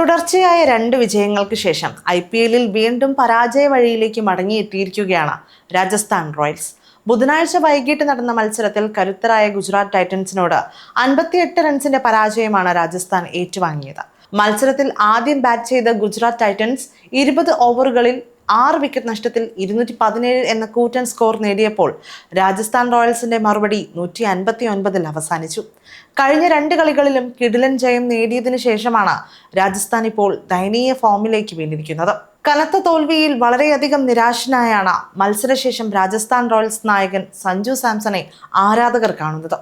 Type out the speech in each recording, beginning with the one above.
തുടർച്ചയായ 2 വിജയങ്ങൾക്ക് ശേഷം IPL-ൽ വീണ്ടും പരാജയ വഴിയിലേക്ക് മടങ്ങിയെത്തിയിരിക്കുകയാണ് രാജസ്ഥാൻ റോയൽസ്. ബുധനാഴ്ച വൈകിട്ട് നടന്ന മത്സരത്തിൽ കരുത്തരായ ഗുജറാത്ത് ടൈറ്റൻസിനോട് 58 റൺസിന്റെ പരാജയമാണ് രാജസ്ഥാൻ ഏറ്റുവാങ്ങിയത്. മത്സരത്തിൽ ആദ്യം ബാറ്റ് ചെയ്ത ഗുജറാത്ത് ടൈറ്റൻസ് 20 ഓവറുകളിൽ 6 വിക്കറ്റ് നഷ്ടത്തിൽ 217 എന്ന കൂറ്റൻ സ്കോർ നേടിയപ്പോൾ രാജസ്ഥാൻ റോയൽസിന്റെ മറുപടി 159-ൽ അവസാനിച്ചു. കഴിഞ്ഞ 2 കളികളിലും കിടിലൻ ജയം നേടിയതിനു ശേഷമാണ് രാജസ്ഥാൻ ഇപ്പോൾ ദയനീയ ഫോമിലേക്ക് വീണിരിക്കുന്നത്. കനത്ത തോൽവിയിൽ വളരെയധികം നിരാശനായാണ് മത്സരശേഷം രാജസ്ഥാൻ റോയൽസ് നായകൻ സഞ്ജു സാംസണെ ആരാധകർ കാണുന്നത്.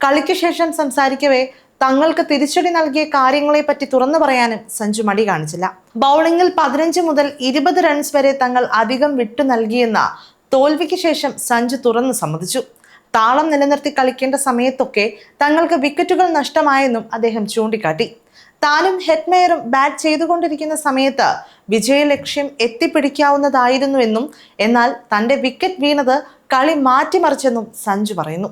കളിക്ക് ശേഷം സംസാരിക്കവേ തങ്ങൾക്ക് തിരിച്ചടി നൽകിയ കാര്യങ്ങളെപ്പറ്റി തുറന്നു പറയാനും സഞ്ജു മടി കാണിച്ചില്ല. ബൗളിംഗിൽ 15 മുതൽ 20 റൺസ് വരെ തങ്ങൾ അധികം വിട്ടു നൽകിയെന്ന തോൽവിക്ക് ശേഷം സഞ്ജു തുറന്നു സമ്മതിച്ചു. താളം നിലനിർത്തി കളിക്കേണ്ട സമയത്തൊക്കെ തങ്ങൾക്ക് വിക്കറ്റുകൾ നഷ്ടമായെന്നും അദ്ദേഹം ചൂണ്ടിക്കാട്ടി. താനും ഹെറ്റ്മെയറും ബാറ്റ് ചെയ്തുകൊണ്ടിരിക്കുന്ന സമയത്ത് വിജയലക്ഷ്യം എത്തിപ്പിടിക്കാവുന്നതായിരുന്നുവെന്നും എന്നാൽ തന്റെ വിക്കറ്റ് വീണത് കളി മാറ്റിമറിച്ചെന്നും സഞ്ജു പറയുന്നു.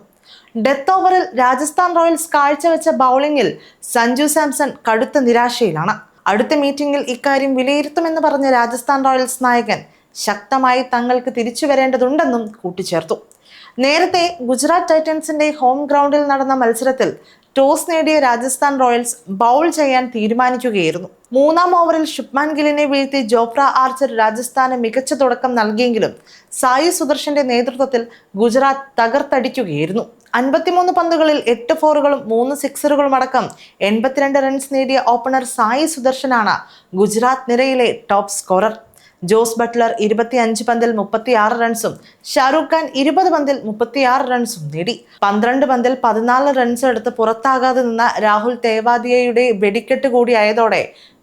ഡെത്ത് ഓവറിൽ രാജസ്ഥാൻ റോയൽസ് കാഴ്ചവെച്ച ബൗളിംഗിൽ സഞ്ജു സാംസൺ കടുത്ത നിരാശയിലാണ്. അടുത്ത മീറ്റിംഗിൽ ഇക്കാര്യം വിലയിരുത്തുമെന്ന് പറഞ്ഞ രാജസ്ഥാൻ റോയൽസ് നായകൻ ശക്തമായി തങ്ങൾക്ക് തിരിച്ചു വരേണ്ടതുണ്ടെന്നും കൂട്ടിച്ചേർത്തു. നേരത്തെ ഗുജറാത്ത് ടൈറ്റൻസിന്റെ ഹോം ഗ്രൗണ്ടിൽ നടന്ന മത്സരത്തിൽ ടോസ് നേടിയ രാജസ്ഥാൻ റോയൽസ് ബൗൾ ചെയ്യാൻ തീരുമാനിക്കുകയായിരുന്നു. 3-ാം ഓവറിൽ ശുഭ്മാൻ ഗില്ലിനെ വീഴ്ത്തി ജോഫ്ര ആർച്ചർ രാജസ്ഥാന് മികച്ച തുടക്കം നൽകിയെങ്കിലും സായി സുദർശന്റെ നേതൃത്വത്തിൽ ഗുജറാത്ത് തകർത്തടിക്കുകയായിരുന്നു. 53 പന്തുകളിൽ 8 ഫോറുകളും 3 സിക്സറുകളും അടക്കം 82 റൺസ് നേടിയ ഓപ്പണർ സായി സുദർശനാണ് ഗുജറാത്ത് നിരയിലെ ടോപ്പ് സ്കോറർ. ജോസ് ബട്ട്ലർ 25 പന്തിൽ 36 റൺസും ഷാരൂഖ് ഖാൻ 20 പന്തിൽ 36 റൺസും നേടി. 12 പന്തിൽ 14 റൺസ് എടുത്ത് പുറത്താകാതെ നിന്ന രാഹുൽ തേവാദിയയുടെ വെടിക്കെട്ട് കൂടിയായതോടെ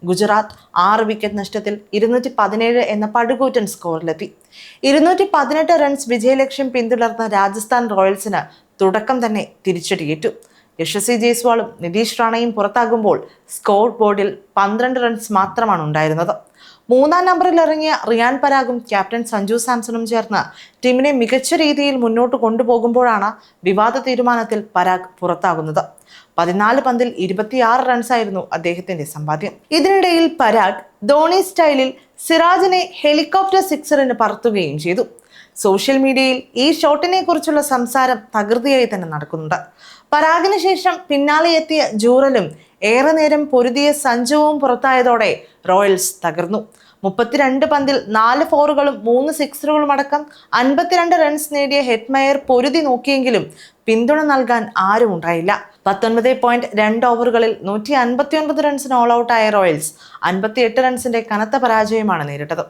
ഗുജറാത്ത് 6 വിക്കറ്റ് നഷ്ടത്തിൽ 217 എന്ന പടുകൂറ്റൻ സ്കോറിലെത്തി. 218 റൺസ് വിജയലക്ഷ്യം പിന്തുടർന്ന രാജസ്ഥാൻ റോയൽസിന് തുടക്കം തന്നെ തിരിച്ചടിയേറ്റു. യശസ്വി ജയ്സ്വാളും നിതീഷ് റാണയും പുറത്താകുമ്പോൾ സ്കോർ ബോർഡിൽ 12 റൺസ് മാത്രമാണ് ഉണ്ടായിരുന്നത്. 3-ാം നമ്പറിൽ ഇറങ്ങിയ റിയാൻ പരാഗും ക്യാപ്റ്റൻ സഞ്ജു സാംസണും ചേർന്ന് ടീമിനെ മികച്ച രീതിയിൽ മുന്നോട്ട് കൊണ്ടുപോകുമ്പോഴാണ് വിവാദ തീരുമാനത്തിൽ പരാഗ് പുറത്താകുന്നത്. 14 പന്തിൽ 26 റൺസായിരുന്നു അദ്ദേഹത്തിന്റെ സമ്പാദ്യം. ഇതിനിടയിൽ പരാഗ് ധോണി സ്റ്റൈലിൽ സിറാജിനെ ഹെലികോപ്റ്റർ സിക്സറിന് പറത്തുകയും ചെയ്തു. സോഷ്യൽ മീഡിയയിൽ ഈ ഷോട്ടിനെ കുറിച്ചുള്ള സംസാരം തകൃതിയായി തന്നെ നടക്കുന്നുണ്ട്. പരാഗിന് ശേഷം പിന്നാലെ എത്തിയ ജൂറലും ഏറെ നേരം പൊരുതിയ സഞ്ജുവും പുറത്തായതോടെ റോയൽസ് തകർന്നു. 32 പന്തിൽ 4 ഫോറുകളും 3 സിക്സറുകളും അടക്കം 52 റൺസ് നേടിയ ഹെറ്റ്മെയർ പൊരുതി നോക്കിയെങ്കിലും പിന്തുണ നൽകാൻ ആരും ഉണ്ടായില്ല. 19.2 ഓവറുകളിൽ 159 റൺസിന് ഓൾ ഔട്ടായ റോയൽസ് 58 റൺസിന്റെ കനത്ത പരാജയമാണ് നേരിട്ടത്.